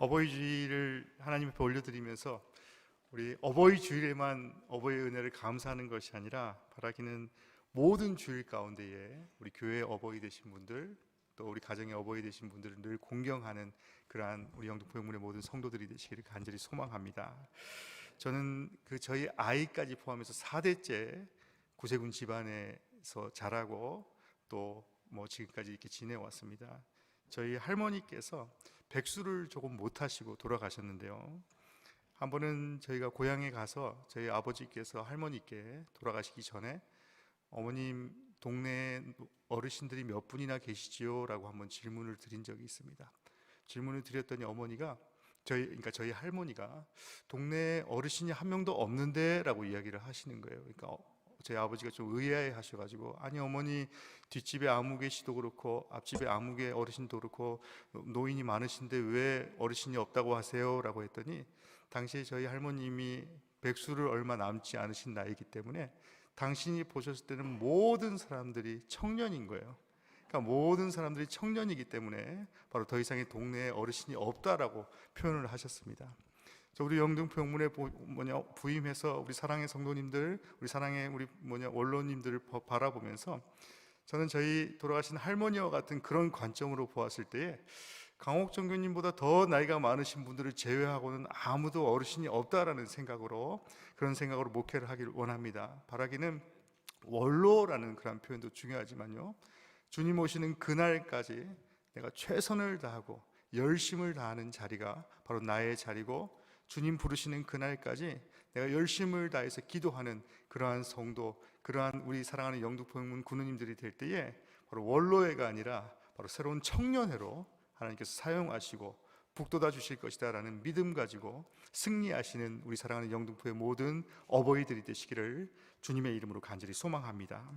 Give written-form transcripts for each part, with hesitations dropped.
어버이 주일을 하나님 앞에 올려드리면서 우리 어버이 주일에만 어버이의 은혜를 감사하는 것이 아니라 바라기는 모든 주일 가운데에 우리 교회의 어버이 되신 분들, 또 우리 가정의 어버이 되신 분들을 늘 공경하는 그러한 우리 영등포영문의 모든 성도들이 되시기를 간절히 소망합니다. 저는 저희 아이까지 포함해서 4대째 구세군 집안에서 자라고 또 지금까지 이렇게 지내왔습니다. 저희 할머니께서 백수를 조금 못하시고 돌아가셨는데요, 한 번은 저희가 고향에 가서 저희 아버지께서 할머니께 돌아가시기 전에 어머님, 동네 어르신들이 몇 분이나 계시지요? 라고 한번 질문을 드린 적이 있습니다. 질문을 드렸더니 어머니가 저희 할머니가 동네 어르신이 한 명도 없는데 라고 이야기를 하시는 거예요. 그러니까 저희 아버지가 좀 의아해 하셔가지고, 아니 어머니, 뒷집에 아무개 씨도 그렇고 앞집에 아무개 어르신도 그렇고 노인이 많으신데 왜 어르신이 없다고 하세요? 라고 했더니, 당시에 저희 할머님이 백수를 얼마 남지 않으신 나이기 때문에 당신이 보셨을 때는 모든 사람들이 청년인 거예요. 그러니까 모든 사람들이 청년이기 때문에 바로 더 이상의 동네에 어르신이 없다라고 표현을 하셨습니다. 우리 영등포영문에 부임해서 우리 사랑의 성도님들, 우리 사랑의 우리 원로님들을 바라보면서 저는 저희 돌아가신 할머니와 같은 그런 관점으로 보았을 때에 강옥 정교님보다 더 나이가 많으신 분들을 제외하고는 아무도 어르신이 없다라는 생각으로, 그런 생각으로 목회를 하기를 원합니다. 바라기는 원로라는 그런 표현도 중요하지만요, 주님 오시는 그날까지 내가 최선을 다하고 열심을 다하는 자리가 바로 나의 자리고, 주님 부르시는 그날까지 내가 열심을 다해서 기도하는 그러한 성도, 그러한 우리 사랑하는 영등포영문 군우님들이 될 때에 바로 원로회가 아니라 바로 새로운 청년회로 하나님께서 사용하시고 북돋아 주실 것이다 라는 믿음 가지고 승리하시는 우리 사랑하는 영등포의 모든 어버이들이 되시기를 주님의 이름으로 간절히 소망합니다.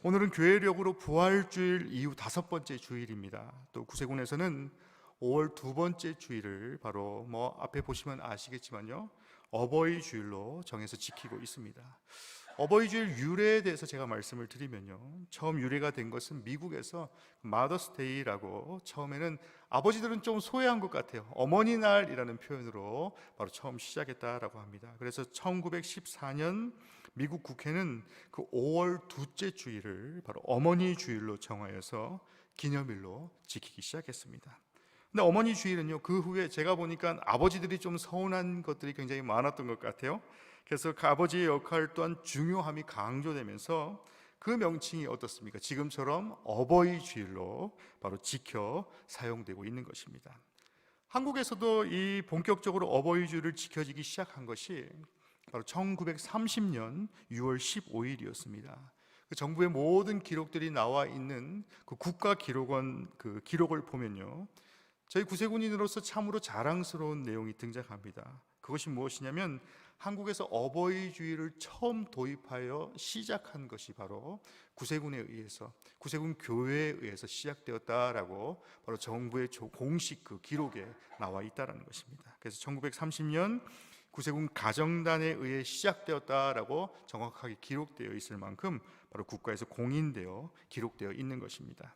오늘은 교회력으로 부활주일 이후 5번째 주일입니다. 또 구세군에서는 5월 2번째 주일을 바로 앞에 보시면 아시겠지만요, 어버이 주일로 정해서 지키고 있습니다. 어버이 주일 유래에 대해서 제가 말씀을 드리면요, 처음 유래가 된 것은 미국에서 마더스데이라고, 처음에는 아버지들은 좀 소외한 것 같아요. 어머니 날이라는 표현으로 바로 처음 시작했다라고 합니다. 그래서 1914년 미국 국회는 그 5월 둘째 주일을 바로 어머니 주일로 정하여서 기념일로 지키기 시작했습니다. 근데 어머니 주일은요, 그 후에 제가 보니까 아버지들이 좀 서운한 것들이 굉장히 많았던 것 같아요. 그래서 그 아버지의 역할 또한 중요함이 강조되면서 그 명칭이 어떻습니까? 지금처럼 어버이 주일로 바로 지켜 사용되고 있는 것입니다. 한국에서도 이 본격적으로 어버이 주일을 지켜지기 시작한 것이 바로 1930년 6월 15일이었습니다. 그 정부의 모든 기록들이 나와 있는 그 국가기록원 그 기록을 보면요, 저희 구세군인으로서 참으로 자랑스러운 내용이 등장합니다. 그것이 무엇이냐면, 한국에서 어버이 주일을 처음 도입하여 시작한 것이 바로 구세군에 의해서, 구세군 교회에 의해서 시작되었다라고 바로 정부의 공식 그 기록에 나와 있다라는 것입니다. 그래서 1930년 구세군 가정단에 의해 시작되었다라고 정확하게 기록되어 있을 만큼 바로 국가에서 공인되어 기록되어 있는 것입니다.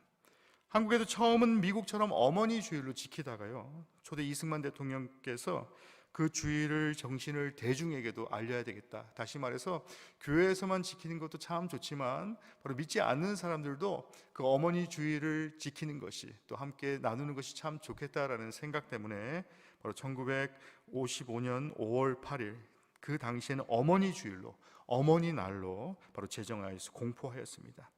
한국에도 처음은 미국처럼 어머니 주일로 지키다가요, 초대 이승만 대통령께서 그 주일을 정신을 대중에게도 알려야 되겠다, 다시 말해서 교회에서만 지키는 것도 참 좋지만 바로 믿지 않는 사람들도 그 어머니 주일을 지키는 것이, 또 함께 나누는 것이 참 좋겠다라는 생각 때문에 바로 1955년 5월 8일, 그 당시에는 어머니 주일로, 어머니 날로 바로 제정하여서 공포하였습니다.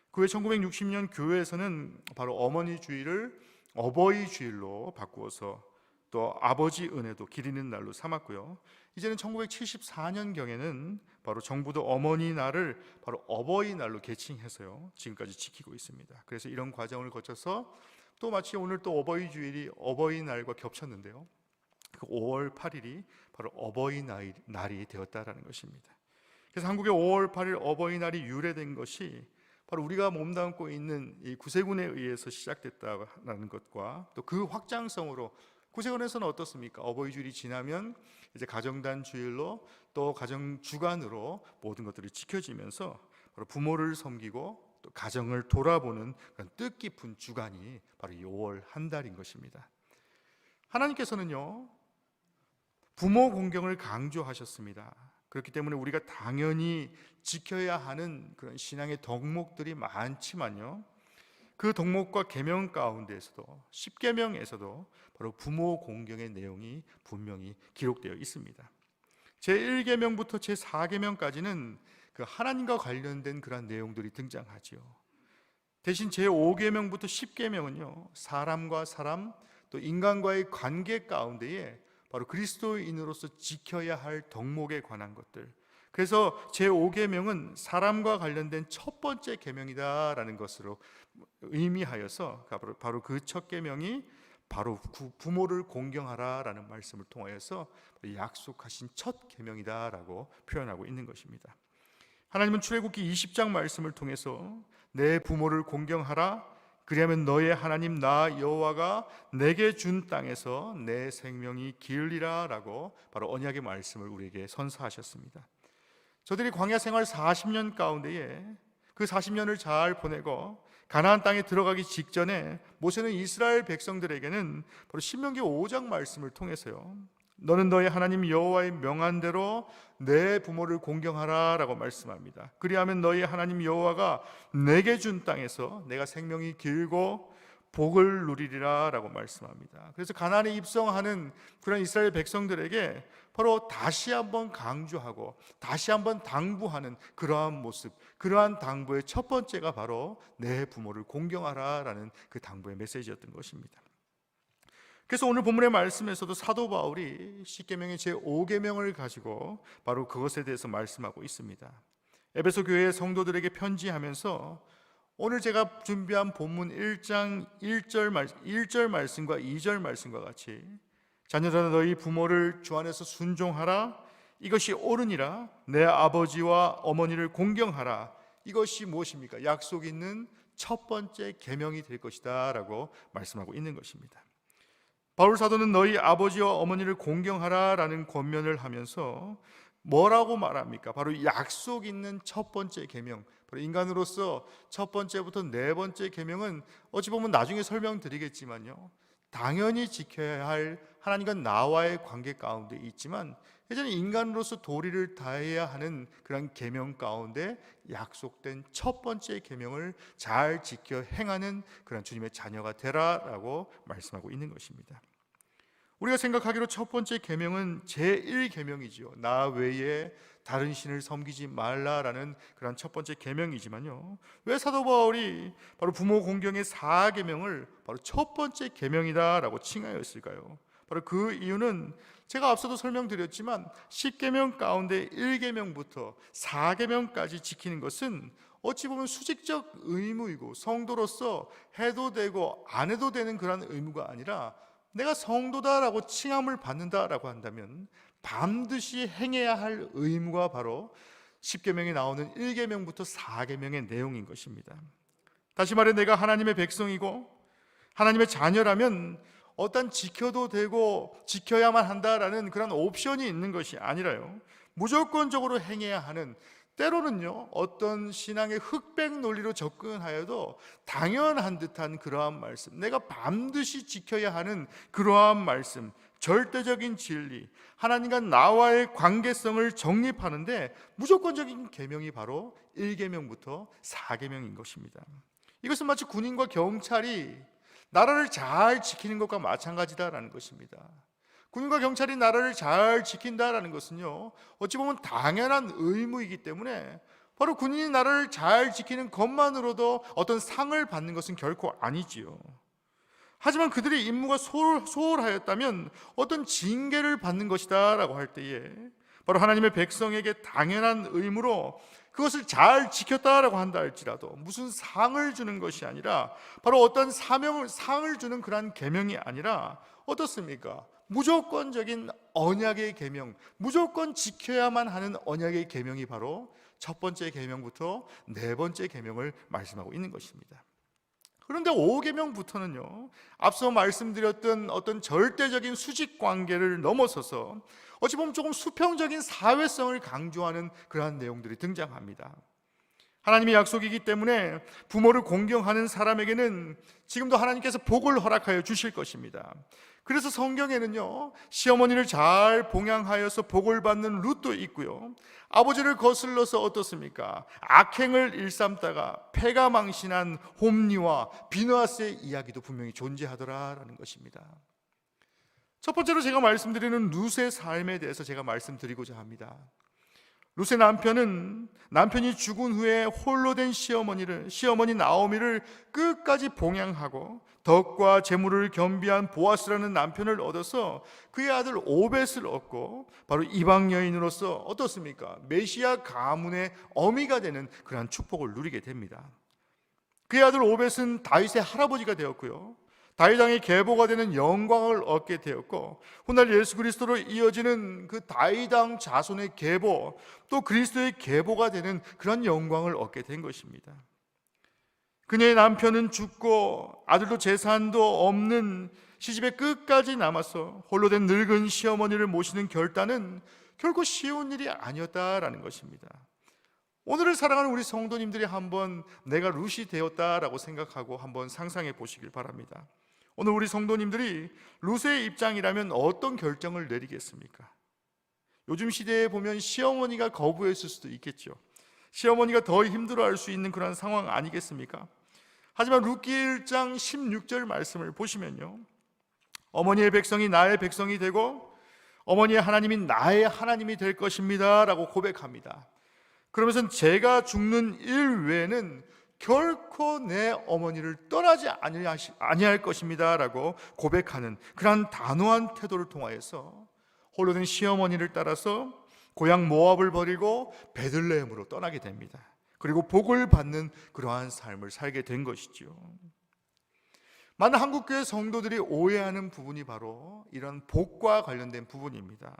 그 후에 1960년 교회에서는 바로 어머니 주일을 어버이 주일로 바꾸어서 또 아버지 은혜도 기리는 날로 삼았고요. 이제는 1974년경에는 바로 정부도 어머니 날을 바로 어버이 날로 개칭해서요, 지금까지 지키고 있습니다. 그래서 이런 과정을 거쳐서 또 마치 오늘 또 어버이 주일이 어버이날과 겹쳤는데요, 그 5월 8일이 바로 어버이날이 되었다라는 것입니다. 그래서 한국의 5월 8일 어버이날이 유래된 것이 바로 우리가 몸담고 있는 이 구세군에 의해서 시작됐다는 것과 또 그 확장성으로, 구세군에서는 어떻습니까? 어버이 주일이 지나면 이제 가정단 주일로 또 가정 주간으로 모든 것들이 지켜지면서 바로 부모를 섬기고 또 가정을 돌아보는 그런 뜻깊은 주간이 바로 이 5월 한 달인 것입니다. 하나님께서는요, 부모 공경을 강조하셨습니다. 그렇기 때문에 우리가 당연히 지켜야 하는 그런 신앙의 덕목들이 많지만요, 그 덕목과 계명 가운데에서도, 십계명에서도 바로 부모 공경의 내용이 분명히 기록되어 있습니다. 제1계명부터 제4계명까지는 그 하나님과 관련된 그런 내용들이 등장하지요. 대신 제5계명부터 10계명은요, 사람과 사람 또 인간과의 관계 가운데에 바로 그리스도인으로서 지켜야 할 덕목에 관한 것들, 그래서 제5계명은 사람과 관련된 첫 번째 계명이다라는 것으로 의미하여서 바로 그 첫 계명이 바로 부모를 공경하라라는 말씀을 통하여서 약속하신 첫 계명이다라고 표현하고 있는 것입니다. 하나님은 출애굽기 20장 말씀을 통해서 내 부모를 공경하라, 그리하면 너의 하나님 나 여호와가 내게 준 땅에서 내 생명이 길리라 라고 바로 언약의 말씀을 우리에게 선사하셨습니다. 저들이 광야 생활 40년 가운데에 그 40년을 잘 보내고 가나안 땅에 들어가기 직전에 모세는 이스라엘 백성들에게는 바로 신명기 5장 말씀을 통해서요, 너는 너의 하나님 여호와의 명한 대로 내 부모를 공경하라 라고 말씀합니다. 그리하면 너희 하나님 여호와가 내게 준 땅에서 내가 생명이 길고 복을 누리리라 라고 말씀합니다. 그래서 가나안에 입성하는 그런 이스라엘 백성들에게 바로 다시 한번 강조하고 다시 한번 당부하는 그러한 모습, 그러한 당부의 첫 번째가 바로 내 부모를 공경하라 라는 그 당부의 메시지였던 것입니다. 그래서 오늘 본문의 말씀에서도 사도 바울이 십계명의 제5계명을 가지고 바로 그것에 대해서 말씀하고 있습니다. 에베소 교회의 성도들에게 편지하면서 오늘 제가 준비한 본문 1장 1절 말씀과 2절 말씀과 같이 자녀들아 너희 부모를 주 안에서 순종하라, 이것이 옳으니라, 내 아버지와 어머니를 공경하라, 이것이 무엇입니까? 약속 있는 첫 번째 계명이 될 것이다 라고 말씀하고 있는 것입니다. 바울 사도는 너희 아버지와 어머니를 공경하라 라는 권면을 하면서 뭐라고 말합니까? 바로 약속 있는 첫 번째 계명, 바로 인간으로서 첫 번째부터 네 번째 계명은 어찌 보면 나중에 설명드리겠지만요, 당연히 지켜야 할 하나님과 나와의 관계 가운데 있지만 여전히 인간으로서 도리를 다해야 하는 그런 계명 가운데 약속된 첫 번째 계명을 잘 지켜 행하는 그런 주님의 자녀가 되라라고 말씀하고 있는 것입니다. 우리가 생각하기로 첫 번째 계명은 제1계명이지요. 나 외에 다른 신을 섬기지 말라라는 그런 첫 번째 계명이지만요, 왜 사도 바울이 바로 부모 공경의 4계명을 바로 첫 번째 계명이다라고 칭하였을까요? 바로 그 이유는 제가 앞서도 설명드렸지만 10계명 가운데 1계명부터 4계명까지 지키는 것은 어찌 보면 수직적 의무이고 성도로서 해도 되고 안 해도 되는 그런 의무가 아니라 내가 성도다라고 칭함을 받는다라고 한다면 반드시 행해야 할 의무가 바로 10계명에 나오는 1계명부터 4계명의 내용인 것입니다. 다시 말해 내가 하나님의 백성이고 하나님의 자녀라면 어떤 지켜도 되고 지켜야만 한다라는 그런 옵션이 있는 것이 아니라요, 무조건적으로 행해야 하는, 때로는요 어떤 신앙의 흑백 논리로 접근하여도 당연한 듯한 그러한 말씀, 내가 반드시 지켜야 하는 그러한 말씀, 절대적인 진리, 하나님과 나와의 관계성을 정립하는데 무조건적인 계명이 바로 1계명부터 4계명인 것입니다. 이것은 마치 군인과 경찰이 나라를 잘 지키는 것과 마찬가지다라는 것입니다. 군인과 경찰이 나라를 잘 지킨다라는 것은요, 어찌 보면 당연한 의무이기 때문에 바로 군인이 나라를 잘 지키는 것만으로도 어떤 상을 받는 것은 결코 아니지요. 하지만 그들의 임무가 소홀하였다면 어떤 징계를 받는 것이다 라고 할 때에 바로 하나님의 백성에게 당연한 의무로 그것을 잘 지켰다라고 한다 할지라도 무슨 상을 주는 것이 아니라 바로 어떤 상을 주는 그러한 계명이 아니라 어떻습니까? 무조건적인 언약의 계명, 무조건 지켜야만 하는 언약의 계명이 바로 첫 번째 계명부터 네 번째 계명을 말씀하고 있는 것입니다. 그런데 5계명부터는요, 앞서 말씀드렸던 어떤 절대적인 수직 관계를 넘어서서 어찌 보면 조금 수평적인 사회성을 강조하는 그러한 내용들이 등장합니다. 하나님의 약속이기 때문에 부모를 공경하는 사람에게는 지금도 하나님께서 복을 허락하여 주실 것입니다. 그래서 성경에는요, 시어머니를 잘 봉양하여서 복을 받는 룻도 있고요, 아버지를 거슬러서 어떻습니까? 악행을 일삼다가 패가 망신한 홈리와 비느하스의 이야기도 분명히 존재하더라라는 것입니다. 첫 번째로 제가 말씀드리는 룻의 삶에 대해서 제가 말씀드리고자 합니다. 룻의 남편이 죽은 후에 홀로 된 시어머니 나오미를 끝까지 봉양하고 덕과 재물을 겸비한 보아스라는 남편을 얻어서 그의 아들 오벳을 얻고 바로 이방 여인으로서 어떻습니까? 메시아 가문의 어미가 되는 그러한 축복을 누리게 됩니다. 그의 아들 오벳은 다윗의 할아버지가 되었고요, 다윗 왕의 계보가 되는 영광을 얻게 되었고, 훗날 예수 그리스도로 이어지는 그 다윗 왕 자손의 계보, 또 그리스도의 계보가 되는 그런 영광을 얻게 된 것입니다. 그녀의 남편은 죽고 아들도 재산도 없는 시집에 끝까지 남아서 홀로 된 늙은 시어머니를 모시는 결단은 결코 쉬운 일이 아니었다라는 것입니다. 오늘을 사랑하는 우리 성도님들이 한번 내가 룻이 되었다라고 생각하고 한번 상상해 보시길 바랍니다. 오늘 우리 성도님들이 룻의 입장이라면 어떤 결정을 내리겠습니까? 요즘 시대에 보면 시어머니가 거부했을 수도 있겠죠. 시어머니가 더 힘들어할 수 있는 그런 상황 아니겠습니까? 하지만 룻기 1장 16절 말씀을 보시면요, 어머니의 백성이 나의 백성이 되고 어머니의 하나님이 나의 하나님이 될 것입니다 라고 고백합니다. 그러면서 제가 죽는 일 외에는 결코 내 어머니를 떠나지 아니할 것입니다 라고 고백하는 그러한 단호한 태도를 통하여서 홀로 된 시어머니를 따라서 고향 모압을 버리고 베들레헴으로 떠나게 됩니다. 그리고 복을 받는 그러한 삶을 살게 된 것이죠. 많은 한국교회 성도들이 오해하는 부분이 바로 이런 복과 관련된 부분입니다.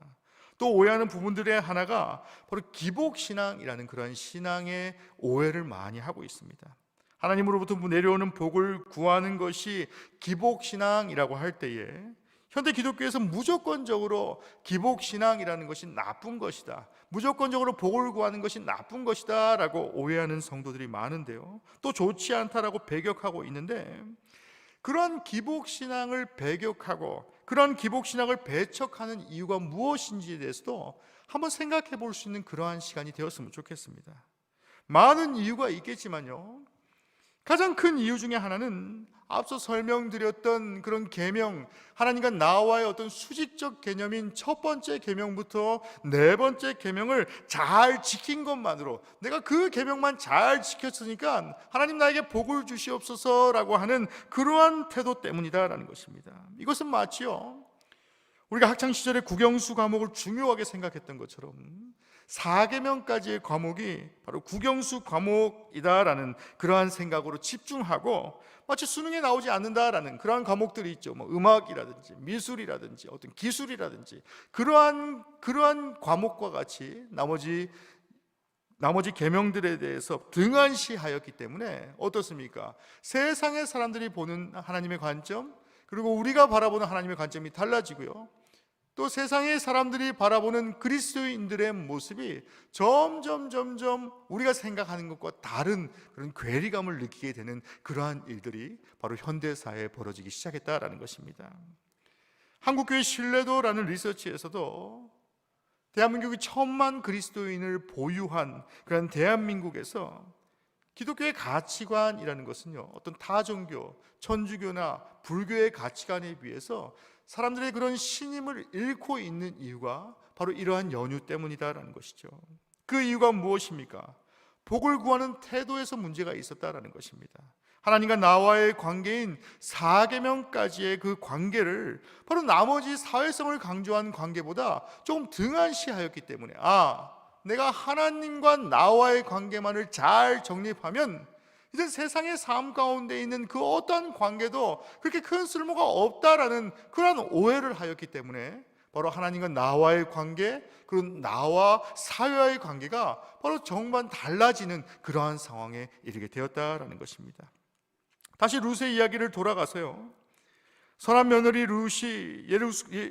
또 오해하는 부분들의 하나가 바로 기복신앙이라는 그런 신앙의 오해를 많이 하고 있습니다. 하나님으로부터 내려오는 복을 구하는 것이 기복신앙이라고 할 때에 현대 기독교에서 무조건적으로 기복신앙이라는 것이 나쁜 것이다, 무조건적으로 복을 구하는 것이 나쁜 것이다 라고 오해하는 성도들이 많은데요, 또 좋지 않다라고 배격하고 있는데, 그런 기복신앙을 배격하고 그런 기복신앙을 배척하는 이유가 무엇인지에 대해서도 한번 생각해 볼 수 있는 그러한 시간이 되었으면 좋겠습니다. 많은 이유가 있겠지만요, 가장 큰 이유 중에 하나는 앞서 설명드렸던 그런 계명, 하나님과 나와의 어떤 수직적 개념인 첫 번째 계명부터 네 번째 계명을 잘 지킨 것만으로, 내가 그 계명만 잘 지켰으니까 하나님 나에게 복을 주시옵소서라고 하는 그러한 태도 때문이다라는 것입니다. 이것은 마치요, 우리가 학창시절에 국영수 과목을 중요하게 생각했던 것처럼 4계명까지의 과목이 바로 국영수 과목이다라는 그러한 생각으로 집중하고 마치 수능에 나오지 않는다라는 그러한 과목들이 있죠. 뭐 음악이라든지 미술이라든지 어떤 기술이라든지 그러한 과목과 같이 나머지 계명들에 대해서 등한시하였기 때문에 어떻습니까? 세상의 사람들이 보는 하나님의 관점, 그리고 우리가 바라보는 하나님의 관점이 달라지고요, 또 세상의 사람들이 바라보는 그리스도인들의 모습이 점점 우리가 생각하는 것과 다른 그런 괴리감을 느끼게 되는 그러한 일들이 바로 현대사회에 벌어지기 시작했다라는 것입니다. 한국교회 신뢰도라는 리서치에서도 대한민국이 1000만 그리스도인을 보유한 그런 대한민국에서 기독교의 가치관이라는 것은요, 어떤 타종교, 천주교나 불교의 가치관에 비해서 사람들의 그런 신임을 잃고 있는 이유가 바로 이러한 연유 때문이다라는 것이죠. 그 이유가 무엇입니까? 복을 구하는 태도에서 문제가 있었다라는 것입니다. 하나님과 나와의 관계인 4계명까지의 그 관계를 바로 나머지 사회성을 강조한 관계보다 조금 등한시하였기 때문에, 내가 하나님과 나와의 관계만을 잘 정립하면 이제 세상의 삶 가운데 있는 그 어떤 관계도 그렇게 큰 쓸모가 없다라는 그런 오해를 하였기 때문에 바로 하나님과 나와의 관계, 그리고 나와 사회와의 관계가 바로 정말 달라지는 그러한 상황에 이르게 되었다라는 것입니다. 다시 룻의 이야기를 돌아가서요, 선한 며느리 룻이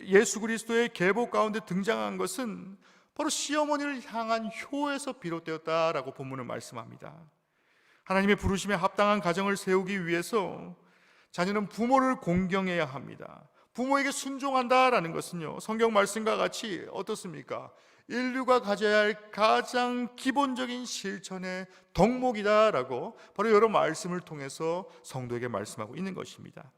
예수 그리스도의 계보 가운데 등장한 것은 바로 시어머니를 향한 효에서 비롯되었다라고 본문은 말씀합니다. 하나님의 부르심에 합당한 가정을 세우기 위해서 자녀는 부모를 공경해야 합니다. 부모에게 순종한다라는 것은요, 성경 말씀과 같이 어떻습니까? 인류가 가져야 할 가장 기본적인 실천의 덕목이다라고 바로 여러 말씀을 통해서 성도에게 말씀하고 있는 것입니다.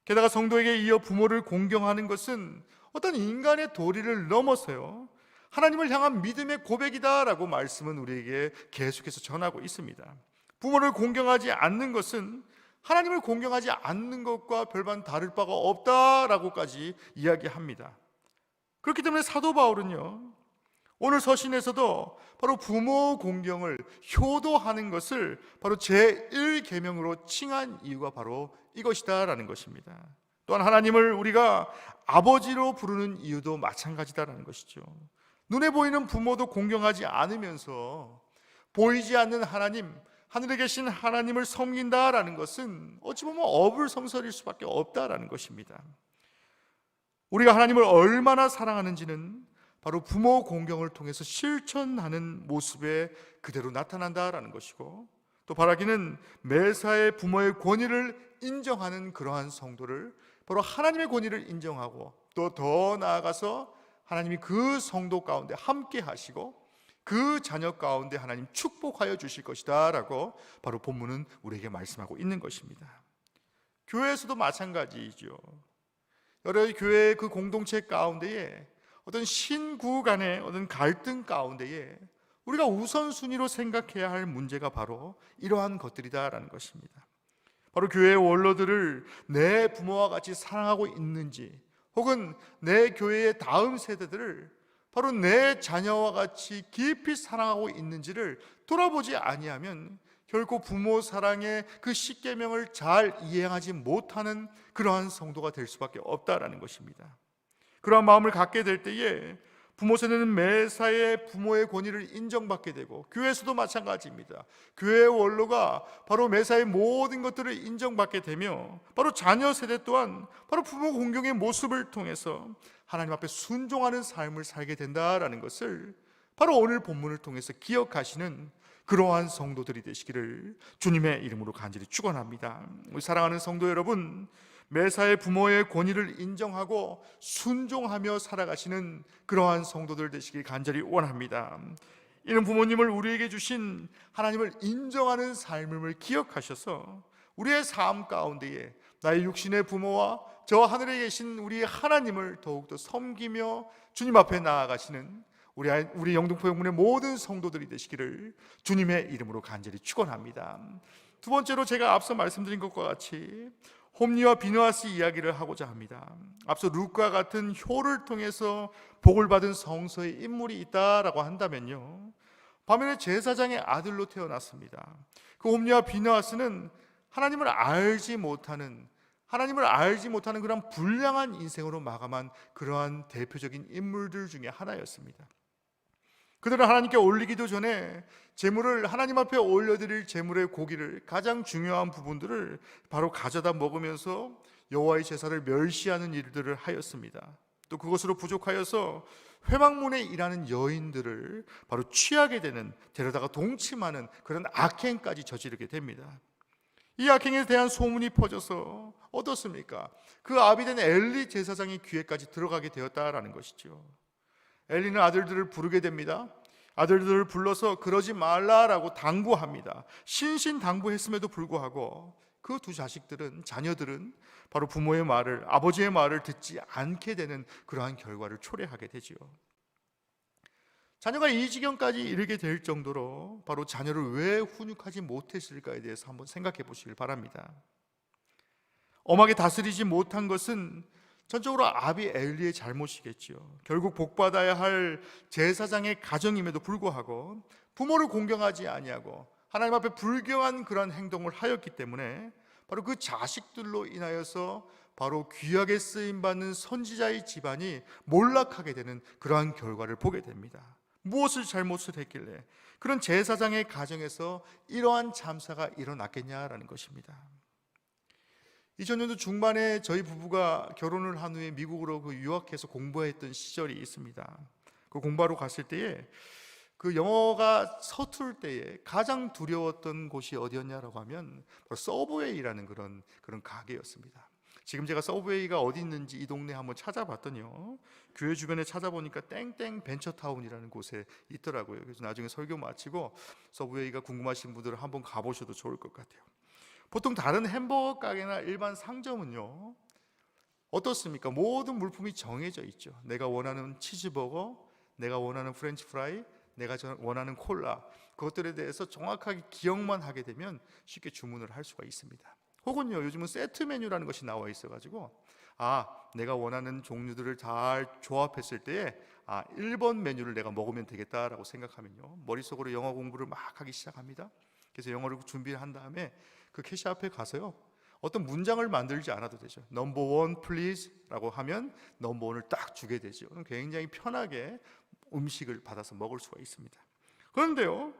게다가 성도에게 이어 부모를 공경하는 것은 어떤 인간의 도리를 넘어서요, 하나님을 향한 믿음의 고백이다라고 말씀은 우리에게 계속해서 전하고 있습니다. 부모를 공경하지 않는 것은 하나님을 공경하지 않는 것과 별반 다를 바가 없다라고까지 이야기합니다. 그렇기 때문에 사도 바울은요, 오늘 서신에서도 바로 부모 공경을 효도하는 것을 바로 제1계명으로 칭한 이유가 바로 이것이다라는 것입니다. 또한 하나님을 우리가 아버지로 부르는 이유도 마찬가지다라는 것이죠. 눈에 보이는 부모도 공경하지 않으면서 보이지 않는 하나님, 하늘에 계신 하나님을 섬긴다라는 것은 어찌 보면 어불성설일 수밖에 없다라는 것입니다. 우리가 하나님을 얼마나 사랑하는지는 바로 부모 공경을 통해서 실천하는 모습에 그대로 나타난다라는 것이고, 또 바라기는 매사에 부모의 권위를 인정하는 그러한 성도를 바로 하나님의 권위를 인정하고, 또 더 나아가서 하나님이 그 성도 가운데 함께 하시고 그 자녀 가운데 하나님 축복하여 주실 것이다 라고 바로 본문은 우리에게 말씀하고 있는 것입니다. 교회에서도 마찬가지이죠. 여러 교회의 그 공동체 가운데에 어떤 신구 간의 어떤 갈등 가운데에 우리가 우선순위로 생각해야 할 문제가 바로 이러한 것들이다라는 것입니다. 바로 교회의 원로들을 내 부모와 같이 사랑하고 있는지, 혹은 내 교회의 다음 세대들을 바로 내 자녀와 같이 깊이 사랑하고 있는지를 돌아보지 아니하면 결코 부모 사랑의 그 십계명을 잘 이행하지 못하는 그러한 성도가 될 수밖에 없다라는 것입니다. 그러한 마음을 갖게 될 때에 부모 세대는 매사에 부모의 권위를 인정받게 되고, 교회에서도 마찬가지입니다. 교회의 원로가 바로 매사에 모든 것들을 인정받게 되며, 바로 자녀 세대 또한 바로 부모 공경의 모습을 통해서 하나님 앞에 순종하는 삶을 살게 된다라는 것을 바로 오늘 본문을 통해서 기억하시는 그러한 성도들이 되시기를 주님의 이름으로 간절히 축원합니다. 우리 사랑하는 성도 여러분, 매사에 부모의 권위를 인정하고 순종하며 살아가시는 그러한 성도들 되시길 간절히 원합니다. 이런 부모님을 우리에게 주신 하나님을 인정하는 삶을 기억하셔서 우리의 삶 가운데에 나의 육신의 부모와 저 하늘에 계신 우리 하나님을 더욱더 섬기며 주님 앞에 나아가시는 우리 영등포 영문의 모든 성도들이 되시기를 주님의 이름으로 간절히 축원합니다. 두 번째로 제가 앞서 말씀드린 것과 같이 홈리와 비느하스 이야기를 하고자 합니다. 앞서 룻과 같은 효를 통해서 복을 받은 성서의 인물이 있다라고 한다면요, 반면에 제사장의 아들로 태어났습니다. 그 홈리와 비느하스는 하나님을 알지 못하는 그런 불량한 인생으로 마감한 그러한 대표적인 인물들 중에 하나였습니다. 그들은 하나님께 올리기도 전에 제물을 하나님 앞에 올려드릴 제물의 고기를, 가장 중요한 부분들을 바로 가져다 먹으면서 여호와의 제사를 멸시하는 일들을 하였습니다. 또 그것으로 부족하여서 회막문에 일하는 여인들을 바로 취하게 되는, 데려다가 동침하는 그런 악행까지 저지르게 됩니다. 이 악행에 대한 소문이 퍼져서 어떻습니까? 그 아비된 엘리 제사장의 귀에까지 들어가게 되었다라는 것이죠. 엘리는 아들들을 부르게 됩니다. 아들들을 불러서 그러지 말라라고 당부합니다. 신신당부했음에도 불구하고 그 두 자녀들은 바로 부모의 말을, 아버지의 말을 듣지 않게 되는 그러한 결과를 초래하게 되지요. 자녀가 이 지경까지 이르게 될 정도로 바로 자녀를 왜 훈육하지 못했을까에 대해서 한번 생각해 보시길 바랍니다. 엄하게 다스리지 못한 것은 전적으로 아비 엘리의 잘못이겠죠. 결국 복받아야 할 제사장의 가정임에도 불구하고 부모를 공경하지 아니하고 하나님 앞에 불경한 그런 행동을 하였기 때문에 바로 그 자식들로 인하여서 바로 귀하게 쓰임받는 선지자의 집안이 몰락하게 되는 그러한 결과를 보게 됩니다. 무엇을 잘못을 했길래 그런 제사장의 가정에서 이러한 참사가 일어났겠냐라는 것입니다. 2000년도 중반에 저희 부부가 결혼을 한 후에 미국으로 유학해서 공부했던 시절이 있습니다. 그 공부하러 갔을 때에 그 영어가 서툴 때에 가장 두려웠던 곳이 어디였냐라고 하면 바로 서브웨이라는 그런 가게였습니다. 지금 제가 서브웨이가 어디 있는지 이 동네 한번 찾아봤더니요, 교회 주변에 찾아보니까 땡땡 벤처타운이라는 곳에 있더라고요. 그래서 나중에 설교 마치고 서브웨이가 궁금하신 분들은 한번 가보셔도 좋을 것 같아요. 보통 다른 햄버거 가게나 일반 상점은요 어떻습니까? 모든 물품이 정해져 있죠. 내가 원하는 치즈버거, 내가 원하는 프렌치 프라이, 내가 원하는 콜라, 그것들에 대해서 정확하게 기억만 하게 되면 쉽게 주문을 할 수가 있습니다. 혹은요, 요즘은 세트 메뉴라는 것이 나와 있어가지고 내가 원하는 종류들을 잘 조합했을 때에 1번 메뉴를 내가 먹으면 되겠다라고 생각하면요, 머릿속으로 영어 공부를 막 하기 시작합니다. 그래서 영어를 준비를 한 다음에 그 캐시 앞에 가서요, 어떤 문장을 만들지 않아도 되죠. 넘버 원 플리즈 라고 하면 넘버 원을 딱 주게 되죠. 굉장히 편하게 음식을 받아서 먹을 수가 있습니다. 그런데요,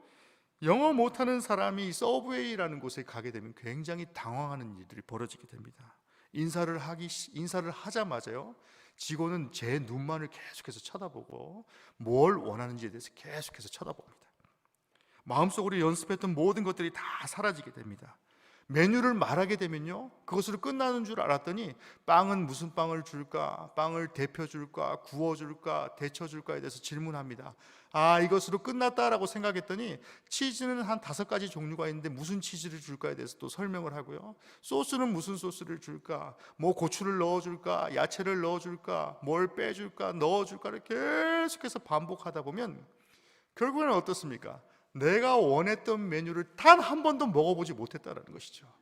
영어 못하는 사람이 서브웨이라는 곳에 가게 되면 굉장히 당황하는 일들이 벌어지게 됩니다. 인사를 하자마자요, 직원은 제 눈만을 계속해서 쳐다보고 뭘 원하는지에 대해서 계속해서 쳐다봅니다. 마음속으로 연습했던 모든 것들이 다 사라지게 됩니다. 메뉴를 말하게 되면요, 그것으로 끝나는 줄 알았더니 빵은 무슨 빵을 줄까, 빵을 데펴줄까, 구워줄까, 데쳐줄까에 대해서 질문합니다. 이것으로 끝났다라고 생각했더니 치즈는 한 5가지 종류가 있는데 무슨 치즈를 줄까에 대해서 또 설명을 하고요, 소스는 무슨 소스를 줄까, 뭐 고추를 넣어줄까, 야채를 넣어줄까, 뭘 빼줄까, 넣어줄까를 계속해서 반복하다 보면 결국에는 어떻습니까? 내가 원했던 메뉴를 단 한 번도 먹어보지 못했다라는 것이죠.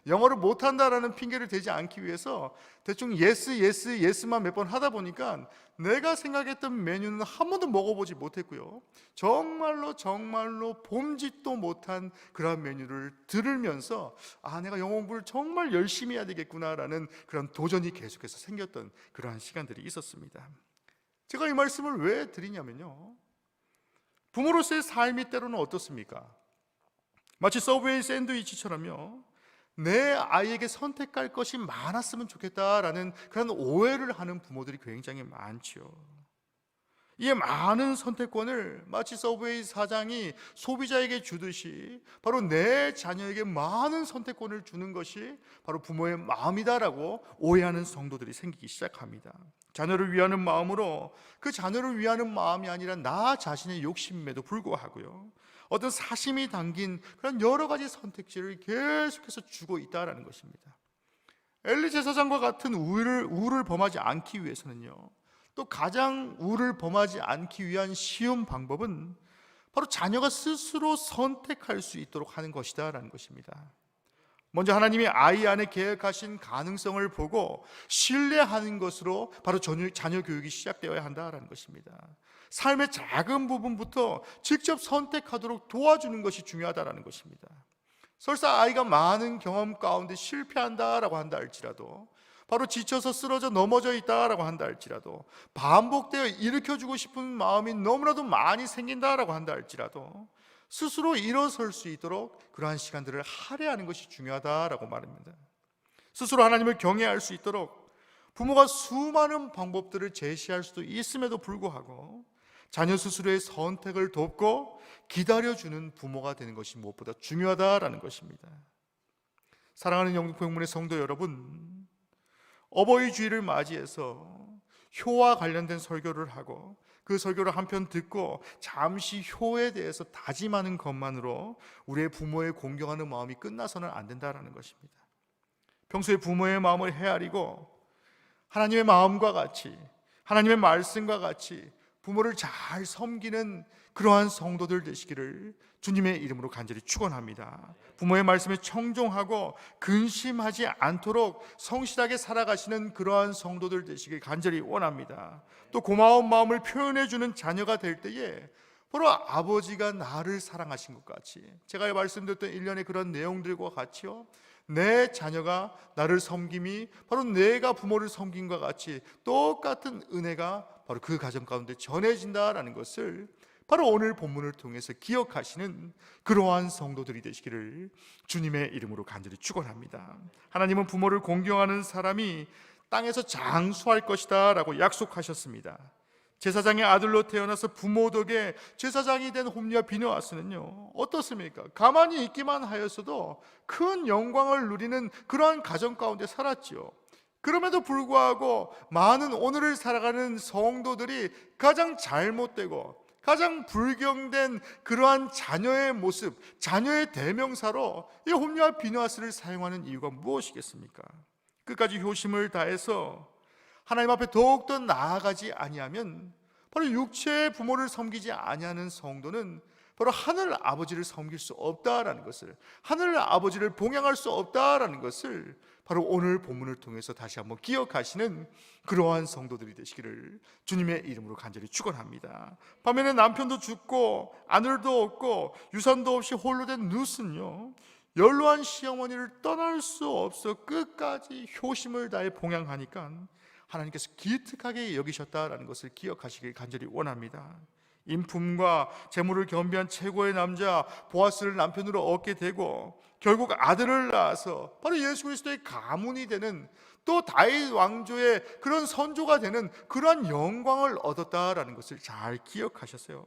영어를 못한다라는 핑계를 대지 않기 위해서 대충 예스만 몇 번 하다 보니까 내가 생각했던 메뉴는 한 번도 먹어보지 못했고요, 정말로 봄짓도 못한 그런 메뉴를 들으면서 내가 영어 공부를 정말 열심히 해야 되겠구나라는 그런 도전이 계속해서 생겼던 그러한 시간들이 있었습니다. 제가 이 말씀을 왜 드리냐면요, 부모로서의 삶이 때로는 어떻습니까? 마치 서브웨이 샌드위치처럼요, 내 아이에게 선택할 것이 많았으면 좋겠다라는 그런 오해를 하는 부모들이 굉장히 많죠. 이 많은 선택권을 마치 서브웨이 사장이 소비자에게 주듯이 바로 내 자녀에게 많은 선택권을 주는 것이 바로 부모의 마음이다라고 오해하는 성도들이 생기기 시작합니다. 자녀를 위하는 마음으로 그 자녀를 위하는 마음이 아니라 나 자신의 욕심임에도 불구하고요, 어떤 사심이 담긴 그런 여러 가지 선택지를 계속해서 주고 있다는 것입니다. 엘리 제사장과 같은 우를 범하지 않기 위해서는요, 또 가장 우를 범하지 않기 위한 쉬운 방법은 바로 자녀가 스스로 선택할 수 있도록 하는 것이다라는 것입니다. 먼저 하나님이 아이 안에 계획하신 가능성을 보고 신뢰하는 것으로 바로 자녀 교육이 시작되어야 한다라는 것입니다. 삶의 작은 부분부터 직접 선택하도록 도와주는 것이 중요하다라는 것입니다. 설사 아이가 많은 경험 가운데 실패한다라고 한다 할지라도, 바로 지쳐서 쓰러져 넘어져 있다라고 한다 할지라도, 반복되어 일으켜주고 싶은 마음이 너무나도 많이 생긴다라고 한다 할지라도 스스로 일어설 수 있도록 그러한 시간들을 할애하는 것이 중요하다라고 말합니다. 스스로 하나님을 경외할 수 있도록 부모가 수많은 방법들을 제시할 수도 있음에도 불구하고 자녀 스스로의 선택을 돕고 기다려주는 부모가 되는 것이 무엇보다 중요하다라는 것입니다. 사랑하는 영등포영문의 성도 여러분, 어버이 주일을 맞이해서 효와 관련된 설교를 하고 그 설교를 한편 듣고 잠시 효에 대해서 다짐하는 것만으로 우리의 부모의 공경하는 마음이 끝나서는 안 된다는 것입니다. 평소에 부모의 마음을 헤아리고 하나님의 마음과 같이, 하나님의 말씀과 같이 부모를 잘 섬기는 그러한 성도들 되시기를 주님의 이름으로 간절히 축원합니다. 부모의 말씀에 청종하고 근심하지 않도록 성실하게 살아가시는 그러한 성도들 되시길 간절히 원합니다. 또 고마운 마음을 표현해주는 자녀가 될 때에 바로 아버지가 나를 사랑하신 것 같이, 제가 말씀드렸던 일련의 그런 내용들과 같이요, 내 자녀가 나를 섬김이 바로 내가 부모를 섬김과 같이 똑같은 은혜가 바로 그 가정 가운데 전해진다라는 것을 바로 오늘 본문을 통해서 기억하시는 그러한 성도들이 되시기를 주님의 이름으로 간절히 축원합니다. 하나님은 부모를 공경하는 사람이 땅에서 장수할 것이다 라고 약속하셨습니다. 제사장의 아들로 태어나서 부모 덕에 제사장이 된 홈리와 비느하스는요 어떻습니까? 가만히 있기만 하였어도 큰 영광을 누리는 그러한 가정 가운데 살았지요. 그럼에도 불구하고 많은 오늘을 살아가는 성도들이 가장 잘못되고 가장 불경된 그러한 자녀의 모습, 자녀의 대명사로 이 홈리와 비느하스를 사용하는 이유가 무엇이겠습니까? 끝까지 효심을 다해서 하나님 앞에 더욱더 나아가지 아니하면 바로 육체의 부모를 섬기지 아니하는 성도는 바로 하늘 아버지를 섬길 수 없다라는 것을, 하늘 아버지를 봉양할 수 없다라는 것을 바로 오늘 본문을 통해서 다시 한번 기억하시는 그러한 성도들이 되시기를 주님의 이름으로 간절히 축원합니다. 반면에 남편도 죽고 아들도 없고 유산도 없이 홀로 된 룻은요 연로한 시어머니를 떠날 수 없어 끝까지 효심을 다해 봉양하니까 하나님께서 기특하게 여기셨다라는 것을 기억하시길 간절히 원합니다. 인품과 재물을 겸비한 최고의 남자 보아스를 남편으로 얻게 되고 결국 아들을 낳아서 바로 예수 그리스도의 가문이 되는, 또 다윗 왕조의 그런 선조가 되는 그러한 영광을 얻었다라는 것을 잘 기억하셨어요.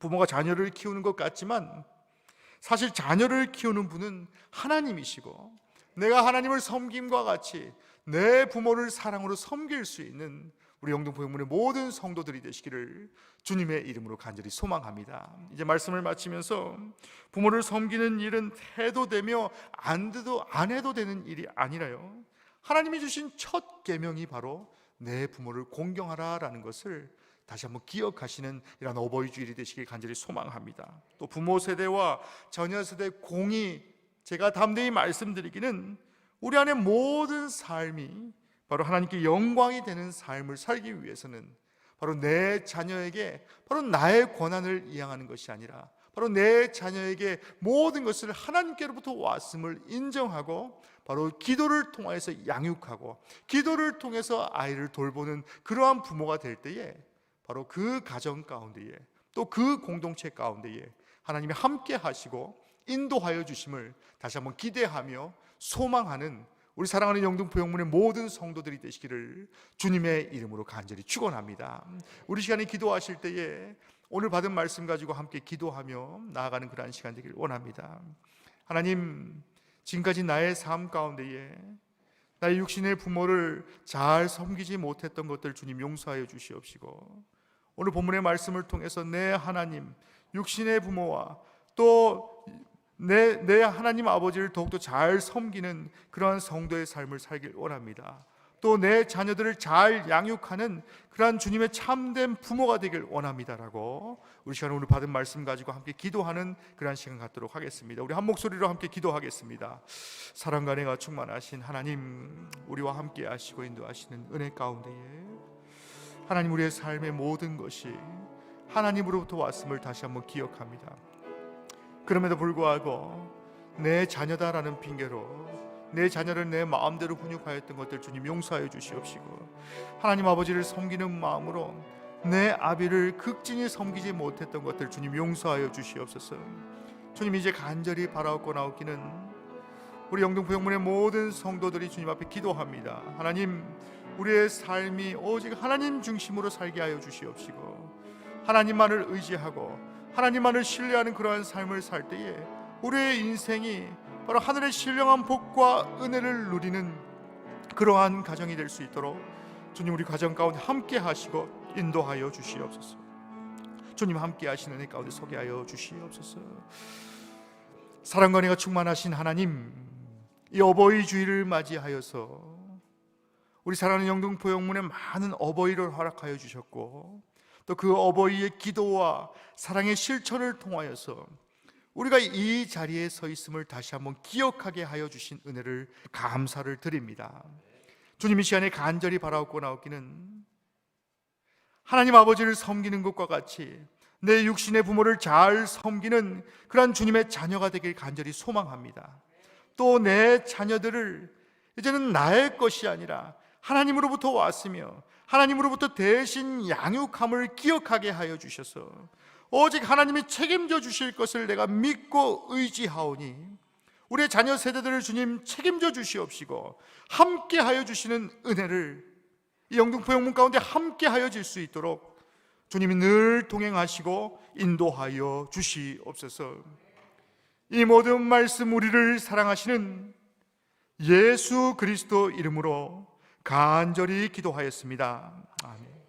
부모가 자녀를 키우는 것 같지만 사실 자녀를 키우는 분은 하나님이시고, 내가 하나님을 섬김과 같이 내 부모를 사랑으로 섬길 수 있는 우리 영등포영문의 모든 성도들이 되시기를 주님의 이름으로 간절히 소망합니다. 이제 말씀을 마치면서 부모를 섬기는 일은 해도 되며 안 해도 되는 일이 아니라요, 하나님이 주신 첫 계명이 바로 내 부모를 공경하라라는 것을 다시 한번 기억하시는 이런 어버이 주일이 되시길 간절히 소망합니다. 또 부모 세대와 자녀 세대 공이 제가 담대히 말씀드리기는 우리 안에 모든 삶이 바로 하나님께 영광이 되는 삶을 살기 위해서는 바로 내 자녀에게 바로 나의 권한을 이양하는 것이 아니라 바로 내 자녀에게 모든 것을 하나님께로부터 왔음을 인정하고 바로 기도를 통해서 양육하고 기도를 통해서 아이를 돌보는 그러한 부모가 될 때에 바로 그 가정 가운데에 또 그 공동체 가운데에 하나님이 함께 하시고 인도하여 주심을 다시 한번 기대하며 소망하는 우리 사랑하는 영등포영문의 모든 성도들이 되시기를 주님의 이름으로 간절히 축원합니다. 우리 시간에 기도하실 때에 오늘 받은 말씀 가지고 함께 기도하며 나아가는 그러한 시간 되기를 원합니다. 하나님, 지금까지 나의 삶 가운데에 나의 육신의 부모를 잘 섬기지 못했던 것들 주님 용서하여 주시옵시고, 오늘 본문의 말씀을 통해서 내 하나님, 육신의 부모와 또 내 하나님 아버지를 더욱더 잘 섬기는 그러한 성도의 삶을 살길 원합니다. 또 내 자녀들을 잘 양육하는 그러한 주님의 참된 부모가 되길 원합니다라고 우리 시간에 오늘 받은 말씀 가지고 함께 기도하는 그러한 시간 갖도록 하겠습니다. 우리 한 목소리로 함께 기도하겠습니다. 사랑과 은혜가 충만하신 하나님, 우리와 함께 하시고 인도하시는 은혜 가운데에 하나님, 우리의 삶의 모든 것이 하나님으로부터 왔음을 다시 한번 기억합니다. 그럼에도 불구하고 내 자녀다라는 핑계로 내 자녀를 내 마음대로 훈육하였던 것들 주님 용서하여 주시옵시고, 하나님 아버지를 섬기는 마음으로 내 아비를 극진히 섬기지 못했던 것들 주님 용서하여 주시옵소서. 주님, 이제 간절히 바라옵고 나오기는 우리 영등포영문의 모든 성도들이 주님 앞에 기도합니다. 하나님, 우리의 삶이 오직 하나님 중심으로 살게 하여 주시옵시고, 하나님만을 의지하고 하나님만을 신뢰하는 그러한 삶을 살 때에 우리의 인생이 바로 하늘의 신령한 복과 은혜를 누리는 그러한 가정이 될 수 있도록 주님, 우리 가정 가운데 함께 하시고 인도하여 주시옵소서. 주님, 함께 하시는 은혜 가운데 서게 하여 주시옵소서. 사랑과 은혜가 충만하신 하나님, 이 어버이 주일을 맞이하여서 우리 사랑하는 영등포영문에 많은 어버이를 허락하여 주셨고, 또 그 어버이의 기도와 사랑의 실천을 통하여서 우리가 이 자리에 서 있음을 다시 한번 기억하게 하여 주신 은혜를 감사를 드립니다. 주님, 이 시간에 간절히 바라옵고 나오기는 하나님 아버지를 섬기는 것과 같이 내 육신의 부모를 잘 섬기는 그러한 주님의 자녀가 되길 간절히 소망합니다. 또 내 자녀들을 이제는 나의 것이 아니라 하나님으로부터 왔으며 하나님으로부터 대신 양육함을 기억하게 하여 주셔서 오직 하나님이 책임져 주실 것을 내가 믿고 의지하오니 우리의 자녀 세대들을 주님 책임져 주시옵시고 함께 하여 주시는 은혜를 이 영등포 영문 가운데 함께 하여질 수 있도록 주님이 늘 동행하시고 인도하여 주시옵소서. 이 모든 말씀 우리를 사랑하시는 예수 그리스도 이름으로 간절히 기도하였습니다. 아멘.